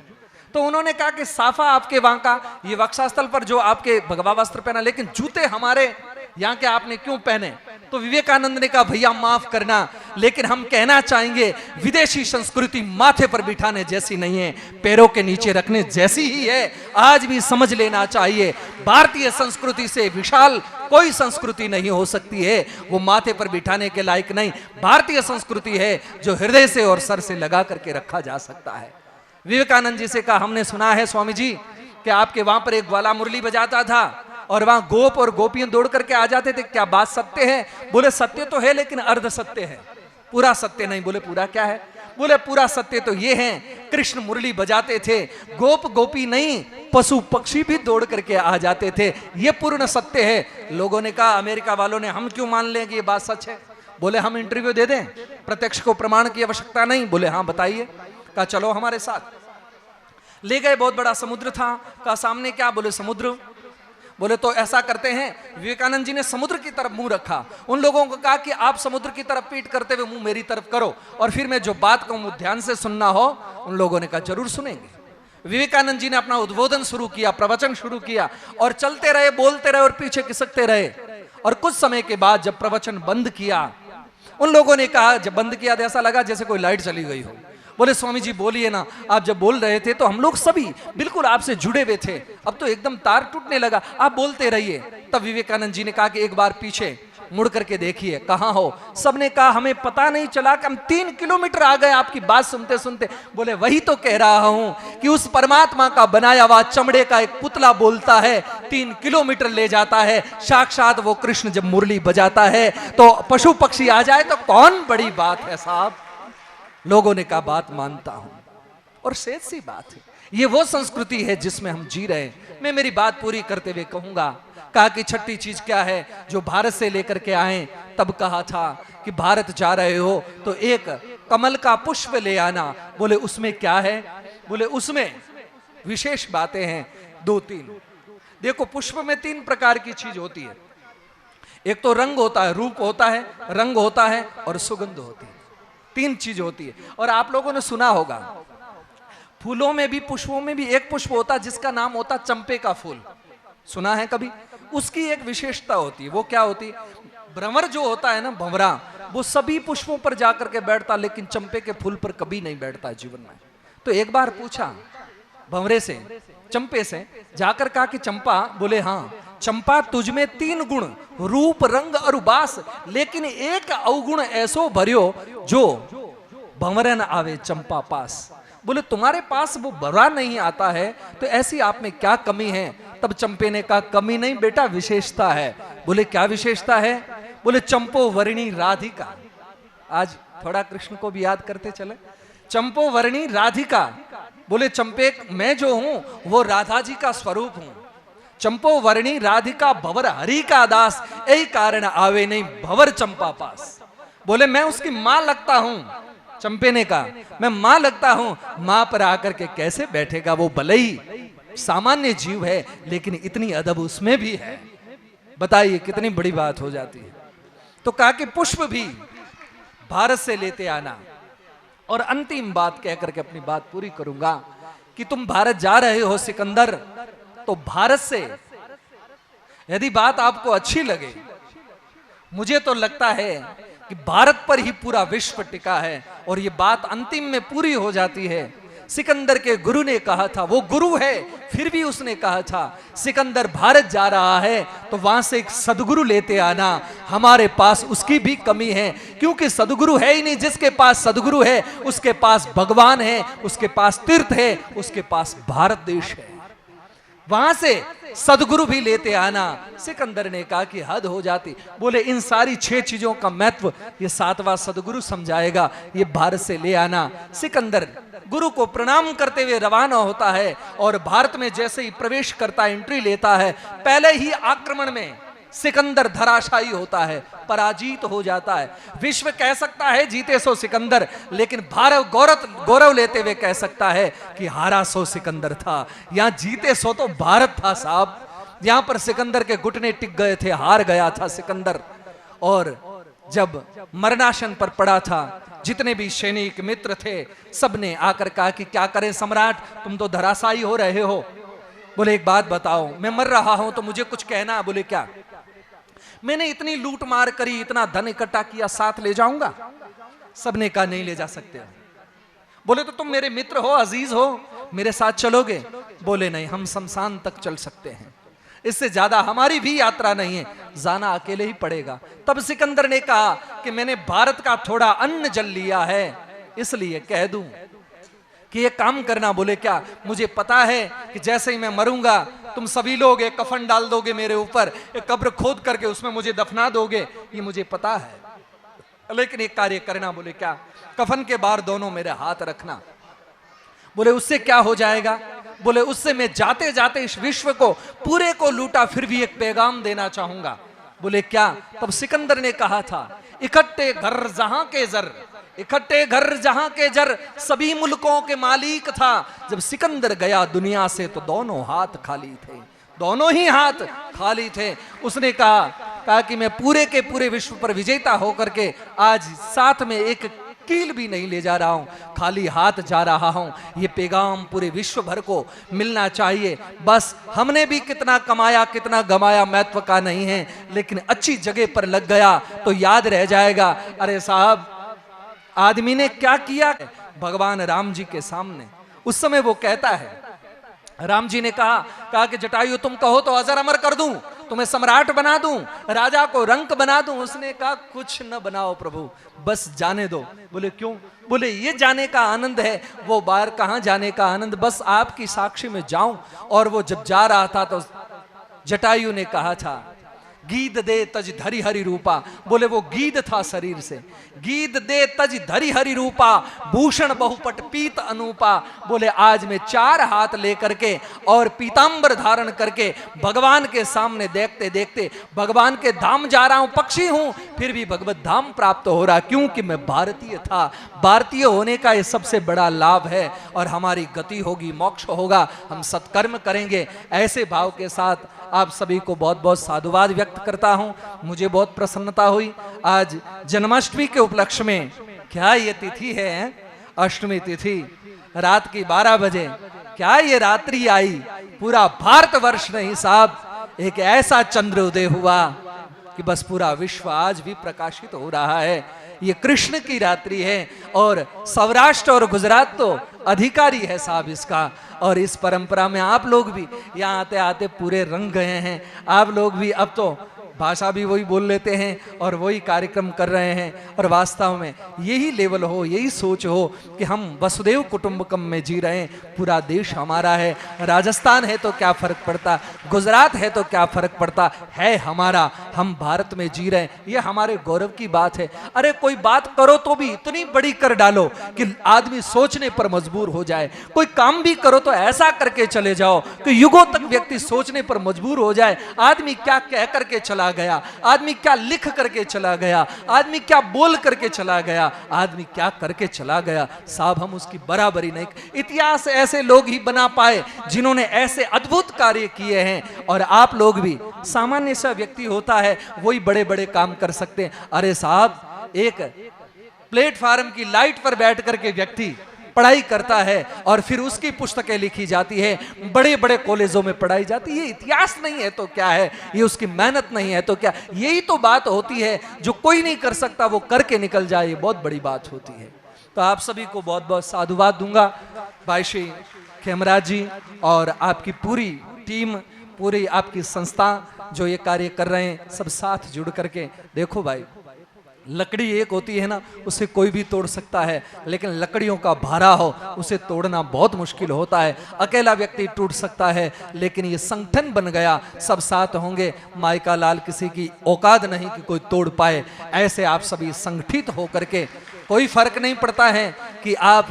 तो उन्होंने कहा कि साफा आपके वहां का, ये वक्षस्थल पर जो आपके भगवा वस्त्र पहना, लेकिन जूते हमारे यहाँ के आपने क्यों पहने? तो विवेकानंद ने कहा भैया माफ करना, लेकिन हम कहना चाहेंगे विदेशी संस्कृति माथे पर बिठाने जैसी नहीं है, पैरों के नीचे रखने जैसी ही है। आज भी समझ लेना चाहिए, भारतीय संस्कृति से विशाल कोई संस्कृति नहीं हो सकती है, वो माथे पर बिठाने के लायक नहीं। भारतीय संस्कृति है जो हृदय से और सर से लगा करके रखा जा सकता है। विवेकानंद जी से कहा, हमने सुना है स्वामी जी कि आपके वहां पर एक ग्वाला मुरली बजाता था और वहां गोप और गोपियां दौड़ करके आ जाते थे, क्या बात सत्य है? बोले सत्य तो है लेकिन अर्ध सत्य है, पूरा सत्य नहीं। बोले पूरा क्या है? बोले पूरा सत्य तो ये है, कृष्ण मुरली बजाते थे, गोप गोपी नहीं पशु पक्षी भी दौड़ करके आ जाते थे, ये पूर्ण सत्य है। लोगों ने कहा, अमेरिका वालों ने, हम क्यों मान लें कि ये बात सच है? बोले हम इंटरव्यू दे दें, प्रत्यक्ष को प्रमाण की आवश्यकता नहीं। बोले हाँ बताइए। कहा चलो हमारे साथ। ले गए, बहुत बड़ा समुद्र था। कहा सामने क्या? बोले समुद्र। बोले तो ऐसा करते हैं, विवेकानंद जी ने समुद्र की तरफ मुंह रखा, उन लोगों को कहा कि आप समुद्र की तरफ पीठ करते हुए मुंह मेरी तरफ करो, और फिर मैं जो बात कहूं ध्यान से सुनना हो। उन लोगों ने कहा जरूर सुनेंगे। विवेकानंद जी ने अपना उद्बोधन शुरू किया, प्रवचन शुरू किया, और चलते रहे, बोलते रहे और पीछे खिसकते रहे। और कुछ समय के बाद जब प्रवचन बंद किया, उन लोगों ने कहा, जब बंद किया तो ऐसा लगा जैसे कोई लाइट चली गई हो। बोले स्वामी जी बोलिए ना, आप जब बोल रहे थे तो हम लोग सभी बिल्कुल आपसे जुड़े हुए थे, अब तो एकदम तार टूटने लगा, आप बोलते रहिए। तब विवेकानंद जी ने कहा कि एक बार पीछे मुड़ करके देखिए, कहां हो? सबने कहा हमें पता नहीं चला कि हम 3 किलोमीटर आ गए आपकी बात सुनते सुनते। बोले वही तो कह रहा हूं कि उस परमात्मा का बनाया हुआ चमड़े का एक पुतला बोलता है, 3 किलोमीटर ले जाता है। साक्षात वो कृष्ण जब मुरली बजाता है तो पशु पक्षी आ जाए तो कौन बड़ी बात है साहब। लोगों ने कहा बात मानता हूं, और सेठ सी बात है, ये वो संस्कृति है जिसमें हम जी रहे हैं। मैं मेरी बात पूरी करते हुए कहूंगा, कहा कि छठी चीज क्या है जो भारत से लेकर के आए। तब कहा था कि भारत जा रहे हो तो एक कमल का पुष्प ले आना। बोले उसमें क्या है? बोले उसमें विशेष बातें हैं 2-3। देखो पुष्प में 3 प्रकार की चीज होती है, एक तो रंग होता है, रूप होता है, रंग होता है और सुगंध होती है। 3 चीज होती है। और आप लोगों ने सुना होगा फूलों में भी, पुष्पों में भी एक पुष्प होता है जिसका नाम होता है चंपे का फूल। सुना है कभी? उसकी एक विशेषता होती है, वो क्या होती है? भ्रमर जो होता है ना, भंवरा, वो सभी पुष्पों पर जाकर के बैठता, लेकिन चंपे के फूल पर कभी नहीं बैठता जीवन में। तो एक बार पूछा भंवरे से, चंपे से जाकर कहा कि चंपा, बोले हाँ चंपा तुझ में 3 गुण, रूप रंग और उबास, लेकिन एक अवगुण ऐसो भरियो जो भंवरे न आवे चंपा पास। बोले तुम्हारे पास वो भरा नहीं आता है, तो ऐसी आप में क्या कमी है? तब चंपे ने कहा कमी नहीं बेटा, विशेषता है। बोले क्या विशेषता है? बोले चंपो वर्णी राधिका। आज थोड़ा कृष्ण को भी याद करते चले, चंपो वर्णी राधिका। बोले चंपे मैं जो हूं वो राधा जी का स्वरूप हूं। चंपो वर्णी राधिका भवर हरि का दास, यही कारण आवे नहीं भवर चंपा पास। बोले मैं उसकी मां लगता हूं। चंपे ने कहा मैं मां लगता हूं, मां पर आकर के कैसे बैठेगा? वो भले ही सामान्य जीव है लेकिन इतनी अदब उसमें भी है। बताइए कितनी बड़ी बात हो जाती है। तो कहा कि पुष्प भी भारत से लेते आना। और अंतिम बात कहकर के अपनी बात पूरी करूंगा कि तुम भारत जा रहे हो सिकंदर, तो भारत से यदि बात आपको अच्छी लगे, मुझे तो लगता है कि भारत पर ही पूरा विश्व टिका है और ये बात अंतिम में पूरी हो जाती है। सिकंदर के गुरु ने कहा था, वो गुरु है फिर भी उसने कहा था सिकंदर भारत जा रहा है तो वहां से एक सदगुरु लेते आना, हमारे पास उसकी भी कमी है, क्योंकि सदगुरु है ही नहीं। जिसके पास सदगुरु है उसके पास भगवान है, उसके पास तीर्थ है, उसके पास भारत देश है, वहां से सदगुरु भी लेते आना। सिकंदर ने कहा कि हद हो जाती। बोले इन सारी 6 चीजों का महत्व ये 7वां सदगुरु समझाएगा, ये भारत से ले आना। सिकंदर गुरु को प्रणाम करते हुए रवाना होता है और भारत में जैसे ही प्रवेश करता है, एंट्री लेता है, पहले ही आक्रमण में सिकंदर धराशायी होता है, पराजित हो जाता है। विश्व कह सकता है जीते सो सिकंदर, लेकिन भारत गौरव लेते हुए कह सकता है कि हारा सो सिकंदर था। यहां जीते सो तो भारत था साहब, यहां पर सिकंदर के घुटने टिक गए थे, हार गया था सिकंदर। और जब मरणासन पर पड़ा था, जितने भी सैनिक मित्र थे सबने आकर कहा कि क्या करें सम्राट, तुम तो धराशायी हो रहे हो। बोले एक बात बताओ, मैं मर रहा हूं तो मुझे कुछ कहना। बोले क्या? मैंने इतनी लूट मार करी, इतना धन इकट्ठा किया, साथ ले जाऊंगा? सबने कहा नहीं ले जा सकते। बोले तो तुम मेरे मित्र हो, अजीज हो, मेरे साथ चलोगे? बोले नहीं, हम शमशान तक चल सकते हैं, इससे ज्यादा हमारी भी यात्रा नहीं है, जाना अकेले ही पड़ेगा। तब सिकंदर ने कहा कि मैंने भारत का थोड़ा अन्न जल लिया है, इसलिए कह दूं कि ये काम करना। बोले क्या? मुझे पता है कि जैसे ही मैं मरूंगा तुम सभी लोग एक कफन डाल दोगे मेरे ऊपर, एक कब्र खोद करके उसमें मुझे दफना दोगे, ये मुझे पता है, लेकिन एक कार्य करना। बोले क्या? कफन के बाहर दोनों मेरे हाथ रखना। बोले उससे क्या हो जाएगा? बोले उससे मैं जाते जाते इस विश्व को पूरे को लूटा फिर भी एक पैगाम देना चाहूंगा। बोले क्या? तब सिकंदर ने कहा था इकट्ठे घर जहां के जर, इकट्ठे घर जहां के जर, सभी मुल्कों के मालिक था। जब सिकंदर गया दुनिया से तो दोनों हाथ खाली थे, दोनों ही हाथ खाली थे। उसने कहा कि मैं पूरे के पूरे विश्व पर विजेता होकर के आज साथ में एक कील भी नहीं ले जा रहा हूं, खाली हाथ जा रहा हूं। ये पैगाम पूरे विश्व भर को मिलना चाहिए। बस हमने भी कितना कमाया कितना गमाया महत्व का नहीं है, लेकिन अच्छी जगह पर लग गया तो याद रह जाएगा। अरे साहब, आदमी ने क्या किया भगवान राम जी के सामने? उस समय वो कहता है, राम जी ने कहा कि जटायु तुम कहो तो अजर अमर कर दूं, तुम्हें सम्राट बना दूं, राजा को रंक बना दूं। उसने कहा कुछ न बनाओ प्रभु, बस जाने दो। बोले क्यों? बोले ये जाने का आनंद है, वो बाहर कहां जाने का आनंद, बस आपकी साक्षी में जाऊं। और वो जब जा रहा था तो जटायु ने कहा था गीद दे तज धरी हरि रूपा। बोले वो गीद था शरीर से, गीद दे तज धरी हरि रूपा, भूषण बहुपट पीत अनूपा। बोले आज मैं 4 हाथ लेकर के और पीतांबर धारण करके भगवान के सामने देखते देखते भगवान के धाम जा रहा हूं, पक्षी हूं फिर भी भगवत धाम प्राप्त हो रहा, क्योंकि मैं भारतीय था। भारतीय होने का ये सबसे बड़ा लाभ है और हमारी गति होगी, मोक्ष होगा, हम सत्कर्म करेंगे। ऐसे भाव के साथ आप सभी को बहुत बहुत साधुवाद व्यक्त करता हूं। मुझे बहुत प्रसन्नता हुई आज जन्माष्टमी के उपलक्ष्य में। क्या ये तिथि है? अष्टमी तिथि, रात की 12 बजे क्या ये रात्रि आई? पूरा भारतवर्ष नहीं साहब, एक ऐसा चंद्र उदय हुआ कि बस पूरा विश्व आज भी प्रकाशित हो रहा है। ये कृष्ण की रात्रि है और सौराष्ट्र और गुजरात तो अधिकारी है साहब इसका। और इस परंपरा में आप लोग भी यहाँ आते आते पूरे रंग गए हैं। आप लोग भी अब तो भाषा भी वही बोल लेते हैं और वही कार्यक्रम कर रहे हैं। और वास्तव में यही लेवल हो, यही सोच हो कि हम वसुदेव कुटुंबकम में जी रहे हैं, पूरा देश हमारा है। राजस्थान है तो क्या फर्क पड़ता, गुजरात है तो क्या फर्क पड़ता, है हमारा, हम भारत में जी रहे हैं, ये हमारे गौरव की बात है। अरे कोई बात करो तो भी इतनी बड़ी कर डालो कि आदमी सोचने पर मजबूर हो जाए। कोई काम भी करो तो ऐसा करके चले जाओ कि युगों तक व्यक्ति सोचने पर मजबूर हो जाए। आदमी क्या कह करके चला गया, आदमी क्या लिख करके चला गया, आदमी क्या बोल करके चला गया, आदमी क्या करके चला गया, साहब हम उसकी बराबरी नहीं। इतिहास ऐसे लोग ही बना पाए जिन्होंने ऐसे अद्भुत कार्य किए हैं। और आप लोग भी, सामान्य सा व्यक्ति होता है वही बड़े बड़े काम कर सकते हैं। अरे साहब, एक प्लेटफार्म की लाइट पर बैठ करके व्यक्ति पढ़ाई करता है और फिर उसकी पुस्तकें लिखी जाती है, बड़े बड़े कॉलेजों में पढ़ाई जाती है। ये इतिहास नहीं है तो क्या है, ये उसकी मेहनत नहीं है तो क्या, यही तो बात होती है। जो कोई नहीं कर सकता वो करके निकल जाए, ये बहुत बड़ी बात होती है। तो आप सभी को बहुत बहुत साधुवाद दूंगा, भाई श्री खेमराज जी और आपकी पूरी टीम, पूरी आपकी संस्था जो ये कार्य कर रहे हैं, सब साथ जुड़ करके। देखो भाई, लकड़ी एक होती है ना, उसे कोई भी तोड़ सकता है, लेकिन लकड़ियों का भारा हो उसे तोड़ना बहुत मुश्किल होता है। अकेला व्यक्ति टूट सकता है, लेकिन ये संगठन बन गया, सब साथ होंगे। माइका लाल किसी की औकात नहीं कि कोई तोड़ पाए। ऐसे आप सभी संगठित होकर के, कोई फर्क नहीं पड़ता है कि आप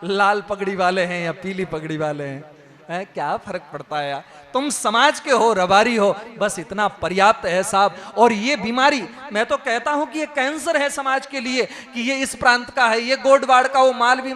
लाल पगड़ी वाले हैं या पीली पगड़ी वाले हैं, क्या फर्क पड़ता है यार, तुम समाज के हो, रबारी हो, बस इतना पर्याप्त है साहब। और ये बीमारी, मैं तो कहता हूं कि ये कैंसर है समाज के लिए, कि ये इस प्रांत का है, ये गोडवाड़ का, वो मालवी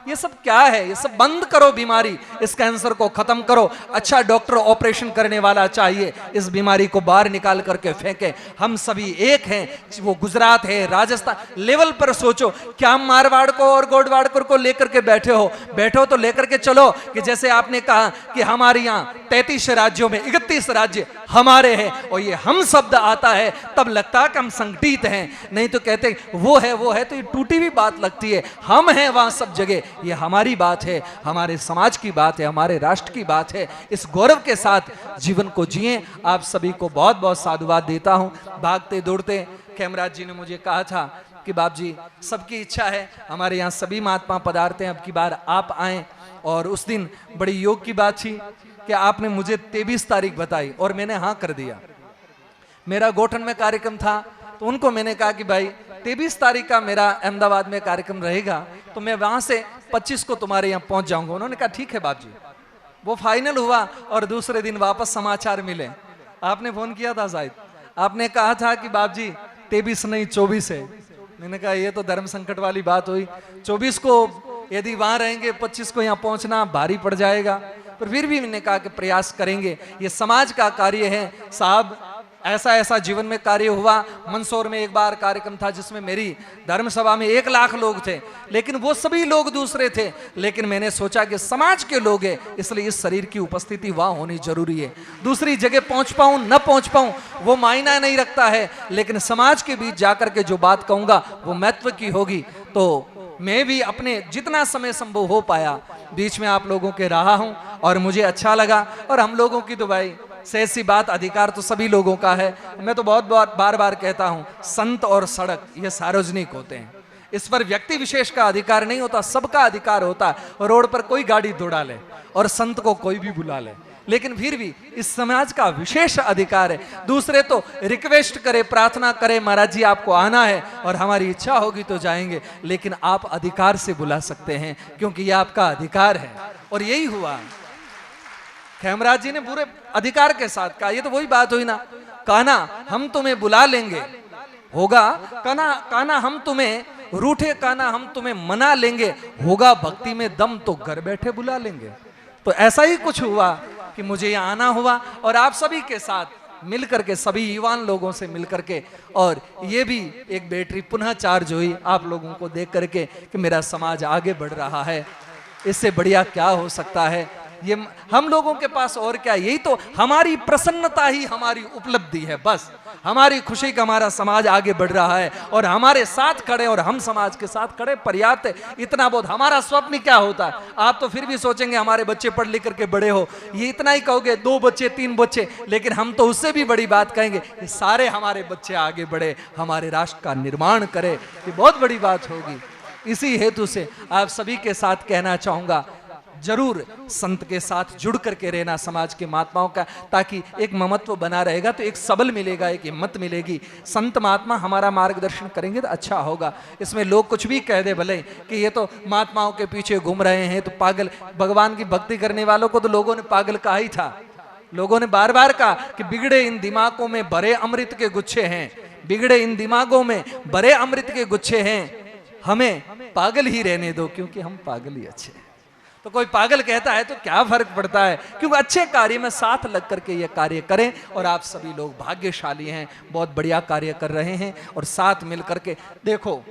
ये सब क्या है, ये सब बंद करो बीमारी, इस कैंसर को खत्म करो। अच्छा डॉक्टर ऑपरेशन करने वाला चाहिए, इस बीमारी को बाहर निकाल करके फेंके। हम सभी एक हैं, वो गुजरात है, राजस्थान लेवल पर सोचो, क्या हम मारवाड़ को और गोडवाड़कर को लेकर के बैठो तो लेकर के चलो, कि जैसे आपने कहा कि हमारे यहाँ 33 राज्यों में 31 राज्य हमारे हैं, और ये हम शब्द आता है तब लगता है कि हम संगठित हैं, नहीं तो कहते वो है तो ये टूटी हुई बात लगती है। हम हैं वहां सब जगह, ये हमारी बात है, हमारे समाज की बात है, हमारे राष्ट्र की बात है। इस गौरव के साथ जीवन को जिए। आप सभी को बहुत बहुत साधुवाद देता हूं। भागते दौड़ते खेमराज जी ने मुझे कहा था कि बाप जी, सबकी इच्छा है हमारे यहाँ सभी महात्मा पधारते हैं, अब की बार आप आए। और उस दिन बड़ी योग की बात थी कि आपने मुझे 23 तारीख बताई और मैंने हाँ कर दिया। मेरा गोठन में कार्यक्रम था, तो उनको मैंने कहा कि भाई 23 तारीख का मेरा अहमदाबाद में कार्यक्रम रहेगा, तो मैं वहां से 25 को तुम्हारे यहाँ पहुंच जाऊंगा। उन्होंने कहा ठीक है बाप जी। वो फाइनल हुआ और दूसरे दिन वापस समाचार मिले। आपने फोन किया था शायद, आपने कहा था कि बाप जी 23 नहीं 24 है। मैंने कहा ये तो धर्म संकट वाली बात हुई, 24 को यदि वहां रहेंगे, 25 को यहाँ पहुंचना भारी पड़ जाएगा। पर फिर भी मैंने कहा कि प्रयास करेंगे, ये समाज का कार्य है साहब। ऐसा जीवन में कार्य हुआ। मंदसौर में एक बार कार्यक्रम था जिसमें मेरी धर्म सभा में 1 लाख लोग थे, लेकिन वो सभी लोग दूसरे थे। लेकिन मैंने सोचा कि समाज के लोग हैं, इसलिए इस शरीर की उपस्थिति वहां होनी जरूरी है। दूसरी जगह पहुंच पाऊं न पहुंच पाऊं वो मायना नहीं रखता है, लेकिन समाज के बीच जाकर के जो बात कहूंगा वो महत्व की होगी। तो मैं भी अपने जितना समय संभव हो पाया बीच में आप लोगों के रहा हूं, और मुझे अच्छा लगा। और हम लोगों की तो भाई सहज सी बात, अधिकार तो सभी लोगों का है। मैं तो बहुत बार बार कहता हूं, संत और सड़क ये सार्वजनिक होते हैं, इस पर व्यक्ति विशेष का अधिकार नहीं होता, सबका अधिकार होता है। रोड पर कोई गाड़ी दौड़ा ले और संत को कोई भी बुला ले, लेकिन फिर भी इस समाज का विशेष अधिकार है। दूसरे तो रिक्वेस्ट करे, प्रार्थना करे, महाराज जी आपको आना है और हमारी इच्छा होगी तो जाएंगे, लेकिन आप अधिकार से बुला सकते हैं, क्योंकि यह आपका अधिकार है। और यही हुआ, खेमराज जी ने पूरे अधिकार के साथ कहा। ये तो वही बात हुई ना, कान्हा हम तुम्हें बुला लेंगे, होगा कान्हा हम तुम्हें रूठे, कान्हा हम तुम्हें मना लेंगे, होगा भक्ति में दम तो घर बैठे बुला लेंगे। तो ऐसा ही कुछ हुआ कि मुझे यहाँ आना हुआ, और आप सभी के साथ मिलकर के, सभी युवान लोगों से मिलकर के, और ये भी एक बैटरी पुनः चार्ज हुई आप लोगों को देख करके कि मेरा समाज आगे बढ़ रहा है। इससे बढ़िया क्या हो सकता है? ये हम लोगों के पास और क्या, यही तो हमारी प्रसन्नता ही हमारी उपलब्धि है। बस हमारी खुशी का हमारा समाज आगे बढ़ रहा है और हमारे साथ खड़े, और हम समाज के साथ खड़े पर्याप्त है। इतना बहुत हमारा स्वप्न क्या होता है? आप तो फिर भी सोचेंगे हमारे बच्चे पढ़ लिख करके बड़े हो, ये इतना ही कहोगे 2 बच्चे 3 बच्चे, लेकिन हम तो उससे भी बड़ी बात कहेंगे कि सारे हमारे बच्चे आगे बढ़े, हमारे राष्ट्र का निर्माण करे, ये बहुत बड़ी बात होगी। इसी हेतु से आप सभी के साथ कहना चाहूंगा, जरूर संत के साथ जुड़ करके रहना समाज के महात्माओं का, ताकि एक ममत्व बना रहेगा, तो एक सबल मिलेगा, एक हिम्मत मिलेगी। संत महात्मा हमारा मार्गदर्शन करेंगे तो अच्छा होगा। इसमें लोग कुछ भी कह दे भले कि ये तो महात्माओं के पीछे घूम रहे हैं, तो पागल। भगवान की भक्ति करने वालों को तो लोगों ने पागल कहा ही था। लोगों ने बार बार कहा कि बिगड़े इन दिमागों में भरे अमृत के गुच्छे हैं, बिगड़े इन दिमागों में भरे अमृत के गुच्छे हैं, हमें पागल ही रहने दो, क्योंकि हम पागल ही अच्छे हैं। तो कोई पागल कहता है तो क्या फर्क पड़ता है, क्योंकि अच्छे कार्य में साथ लग करके ये कार्य करें। और आप सभी लोग भाग्यशाली हैं, बहुत बढ़िया कार्य कर रहे हैं, और साथ मिल करके देखो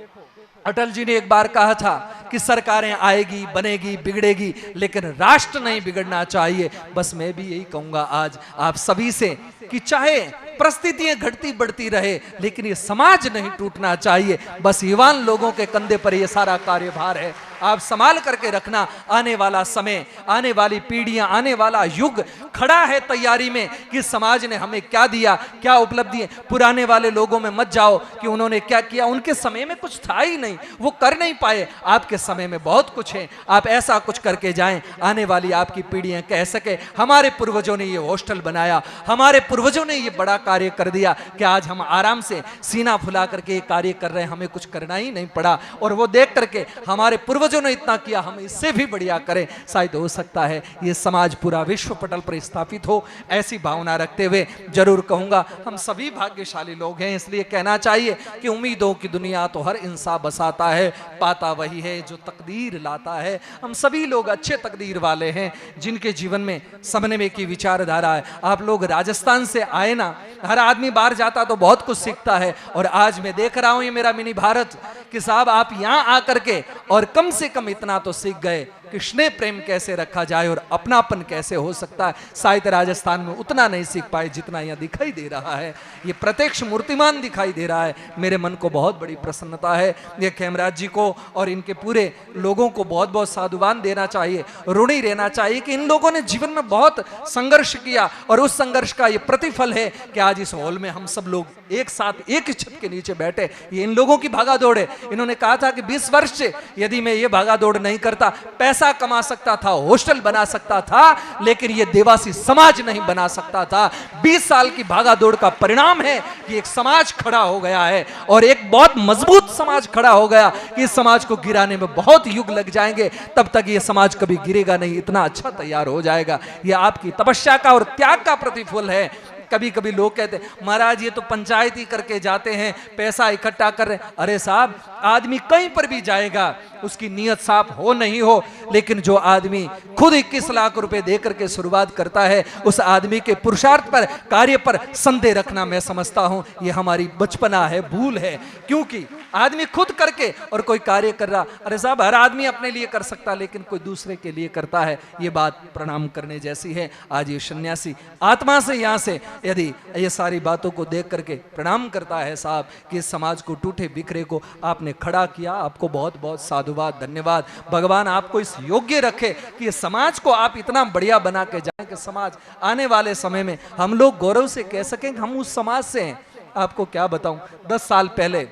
अटल जी ने एक बार कहा था कि सरकारें आएगी, बनेगी, बिगड़ेगी, लेकिन राष्ट्र नहीं बिगड़ना चाहिए। बस मैं भी यही कहूंगा आज आप सभी से कि चाहे परिस्थितियां घटती बढ़ती रहे, लेकिन ये समाज नहीं टूटना चाहिए। बस युवान लोगों के कंधे पर ये सारा कार्यभार है, आप संभाल करके रखना। आने वाला समय, आने वाली पीढ़ियां, आने वाला युग खड़ा है तैयारी में कि समाज ने हमें क्या दिया, क्या उपलब्धि है। पुराने वाले लोगों में मत जाओ कि उन्होंने क्या किया, उनके समय में कुछ था ही नहीं, वो कर नहीं पाए। आपके समय में बहुत कुछ है, आप ऐसा कुछ करके जाएं, आने वाली आपकी पीढ़ियां कह सके हमारे पूर्वजों ने ये हॉस्टल बनाया, हमारे पूर्वजों ने ये बड़ा कार्य कर दिया कि आज हम आराम से सीना फुला करके ये कार्य कर रहे हैं, हमें कुछ करना ही नहीं पड़ा। और वो देख करके हमारे पूर्वजों ने इतना किया, हम इससे भी बढ़िया करें। शायद हो सकता है ये समाज पूरा विश्व पटल पर स्थापित हो। ऐसी भावना रखते हुए जरूर कहूंगा हम सभी भाग्यशाली लोग हैं, इसलिए कहना चाहिए कि उम्मीदों की दुनिया तो हर इंसान बसाता है, पाता वही है जो तकदीर लाता है। हम सभी लोग अच्छे तकदीर वाले हैं जिनके जीवन में समन्वय की विचारधारा है। आप लोग राजस्थान से आए ना, हर आदमी बाहर जाता तो बहुत कुछ सीखता है, और आज मैं देख रहा हूं ये मेरा मिनी भारत कि साहब आप यहां आकर के और कम से कम इतना तो सीख गए कि स्नेह प्रेम कैसे रखा जाए और अपनापन कैसे हो सकता है। शायद राजस्थान में उतना नहीं सीख पाए जितना यहां दिखाई दे रहा है, ये प्रत्यक्ष मूर्तिमान दिखाई दे रहा है। मेरे मन को बहुत बड़ी प्रसन्नता है। ये खेमराज जी को और इनके पूरे लोगों को बहुत बहुत साधुवाद देना चाहिए, ऋणी रहना चाहिए कि इन लोगों ने जीवन में बहुत संघर्ष किया, और उस संघर्ष का ये प्रतिफल है कि आज इस हॉल में हम सब लोग एक साथ एक ही छत के नीचे बैठे। ये इन लोगों की भागादौड़ है। इन्होंने कहा था कि 20 वर्ष से यदि मैं ये भागादौड़ नहीं करता, पैसा कमा सकता था, हॉस्टल बना सकता था, लेकिन ये देवासी समाज नहीं बना सकता था। 20 साल की भागादौड़ का परिणाम है कि एक समाज खड़ा हो गया है, और एक बहुत मजबूत समाज खड़ा हो गया कि इस समाज को गिराने में बहुत युग लग जाएंगे, तब तक ये समाज कभी गिरेगा नहीं, इतना अच्छा तैयार हो जाएगा। ये आपकी तपस्या का और त्याग का प्रतिफल है। कभी कभी लोग कहते हैं महाराज ये तो पंचायत ही करके जाते हैं, पैसा इकट्ठा कर रहे हैं। अरे साहब, आदमी कहीं पर भी जाएगा, उसकी नीयत साफ हो नहीं हो, लेकिन जो आदमी खुद 21 लाख रुपए दे करके शुरुआत करता है, उस आदमी के पुरुषार्थ पर, कार्य पर संदेह रखना मैं समझता हूं ये हमारी बचपना है, भूल है। क्योंकि आदमी खुद करके और कोई कार्य कर रहा, अरे साहब हर आदमी अपने लिए कर सकता, लेकिन कोई दूसरे के लिए करता है, ये बात प्रणाम करने जैसी है। आज ये सन्यासी आत्मा से यहां से यदि ये सारी बातों को देख करके प्रणाम करता है साहब कि इस समाज को टूटे बिखरे को आपने खड़ा किया, आपको बहुत बहुत साधुवाद, धन्यवाद। भगवान आपको इस योग्य रखे कि इस समाज को आप इतना बढ़िया बना के जाए कि समाज आने वाले समय में हम लोग गौरव से कह सकें कि हम उस समाज से हैं। आपको क्या बताऊं, 10 साल पहले,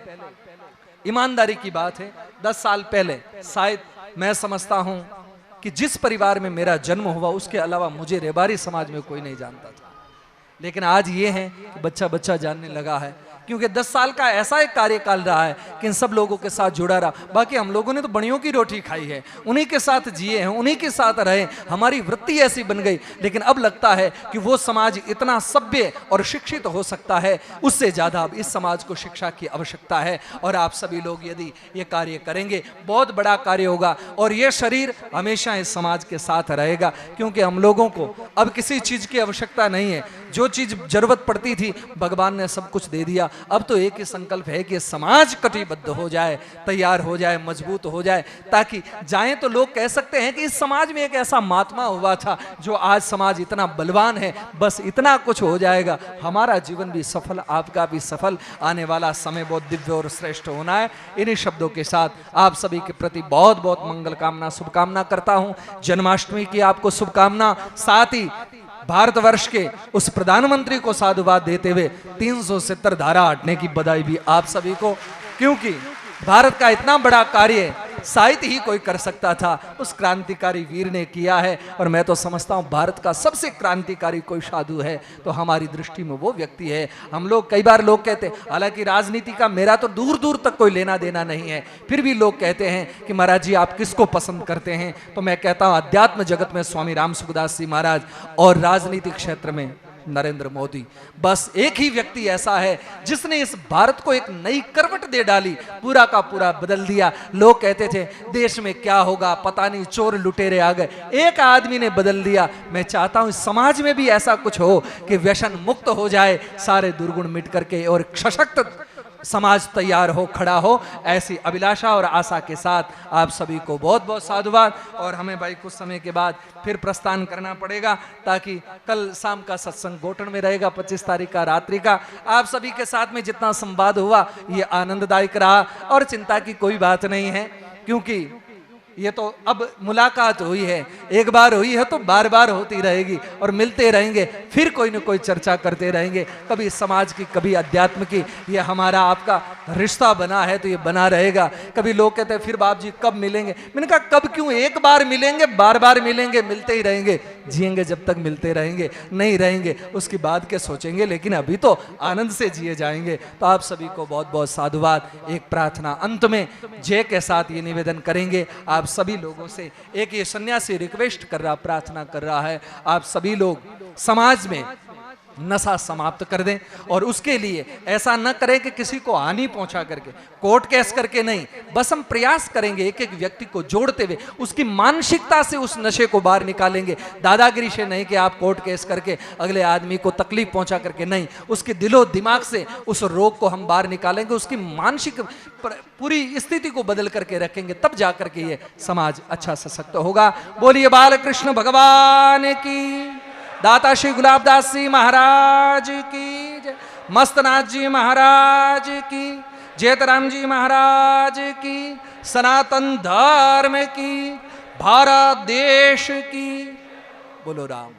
ईमानदारी की बात है, 10 साल पहले शायद मैं समझता हूं कि जिस परिवार में मेरा जन्म हुआ उसके अलावा मुझे रेबारी समाज में कोई नहीं जानता था। लेकिन आज ये है कि बच्चा बच्चा जानने लगा है, क्योंकि 10 साल का ऐसा एक कार्यकाल रहा है कि इन सब लोगों के साथ जुड़ा रहा। बाकी हम लोगों ने तो बड़ियों की रोटी खाई है, उन्हीं के साथ जिए हैं, उन्हीं के साथ रहे, हमारी वृत्ति ऐसी बन गई। लेकिन अब लगता है कि वो समाज इतना सभ्य और शिक्षित हो सकता है, उससे ज्यादा अब इस समाज को शिक्षा की आवश्यकता है। और आप सभी लोग यदि ये कार्य करेंगे, बहुत बड़ा कार्य होगा, और ये शरीर हमेशा इस समाज के साथ रहेगा। क्योंकि हम लोगों को अब किसी चीज की आवश्यकता नहीं है, जो चीज जरूरत पड़ती थी भगवान ने सब कुछ दे दिया। अब तो एक ही संकल्प है कि समाज कटिबद्ध हो जाए, तैयार हो जाए, मजबूत हो जाए, ताकि जाए तो लोग कह सकते हैं कि इस समाज में एक ऐसा महात्मा हुआ था जो आज समाज इतना बलवान है। बस इतना कुछ हो जाएगा, हमारा जीवन भी सफल, आपका भी सफल, आने वाला समय बहुत दिव्य और श्रेष्ठ होना है। इन्हीं शब्दों के साथ आप सभी के प्रति बहुत बहुत मंगल कामना, शुभकामना करता हूं। जन्माष्टमी की आपको शुभकामना, साथ ही भारतवर्ष के उस प्रधानमंत्री को साधुवाद देते हुए 370 धारा हटने की बधाई भी आप सभी को, क्योंकि भारत का इतना बड़ा कार्य शायद ही कोई कर सकता था, उस क्रांतिकारी वीर ने किया है। और मैं तो समझता हूं भारत का सबसे क्रांतिकारी कोई साधु है तो हमारी दृष्टि में वो व्यक्ति है। हम लोग कई बार लोग कहते हैं, हालांकि राजनीति का मेरा तो दूर दूर तक कोई लेना देना नहीं है, फिर भी लोग कहते हैं कि महाराज जी आप किसको पसंद करते हैं, तो मैं कहता हूं अध्यात्म जगत में स्वामी राम सुखदास जी महाराज, और राजनीतिक क्षेत्र में नरेंद्र मोदी। बस एक ही व्यक्ति ऐसा है जिसने इस भारत को एक नई करवट दे डाली, पूरा का पूरा बदल दिया। लोग कहते थे देश में क्या होगा, पता नहीं, चोर लुटेरे आ गए, एक आदमी ने बदल दिया। मैं चाहता हूं इस समाज में भी ऐसा कुछ हो कि व्यसन मुक्त हो जाए, सारे दुर्गुण मिट करके और सशक्त समाज तैयार हो, खड़ा हो, ऐसी अभिलाषा और आशा के साथ आप सभी को बहुत बहुत साधुवाद। और हमें भाई कुछ समय के बाद फिर प्रस्थान करना पड़ेगा, ताकि कल शाम का सत्संग गोटन में रहेगा, 25 तारीख का रात्रि का। आप सभी के साथ में जितना संवाद हुआ ये आनंददायक रहा, और चिंता की कोई बात नहीं है, क्योंकि ये तो अब मुलाकात हुई है, एक बार हुई है तो बार बार होती रहेगी, और मिलते रहेंगे, फिर कोई न कोई चर्चा करते रहेंगे, कभी समाज की, कभी अध्यात्म की। ये हमारा आपका रिश्ता बना है तो ये बना रहेगा। कभी लोग कहते हैं फिर बाप जी कब मिलेंगे, मैंने कहा कब क्यों, एक बार मिलेंगे, बार बार मिलेंगे, मिलते ही रहेंगे, जिएंगे जब तक मिलते रहेंगे, नहीं रहेंगे उसकी बात के सोचेंगे, लेकिन अभी तो आनंद से जिए जाएंगे। तो आप सभी को बहुत बहुत साधुवाद। एक प्रार्थना अंत में जय के साथ ये निवेदन करेंगे आप सभी लोगों से। एक ये सन्यासी रिक्वेस्ट कर रहा, प्रार्थना कर रहा है, आप सभी लोग समाज में नशा समाप्त कर दें, और उसके लिए ऐसा न करें कि किसी को हानि पहुंचा करके, कोर्ट केस करके नहीं, बस हम प्रयास करेंगे एक एक व्यक्ति को जोड़ते हुए उसकी मानसिकता से उस नशे को बाहर निकालेंगे। दादागिरी से नहीं कि आप कोर्ट केस करके अगले आदमी को तकलीफ पहुंचा करके, नहीं, उसके दिलो दिमाग से उस रोग को हम बाहर निकालेंगे, उसकी मानसिक पूरी स्थिति को बदल करके रखेंगे, तब जाकर के ये समाज अच्छा सशक्त होगा। बोलिए बालकृष्ण भगवान की, दाता श्री गुलाबदास जी महाराज की जय, मस्तनाथ जी महाराज की, जेतराम जी महाराज की, सनातन धर्म की, भारत देश की। बोलो राम।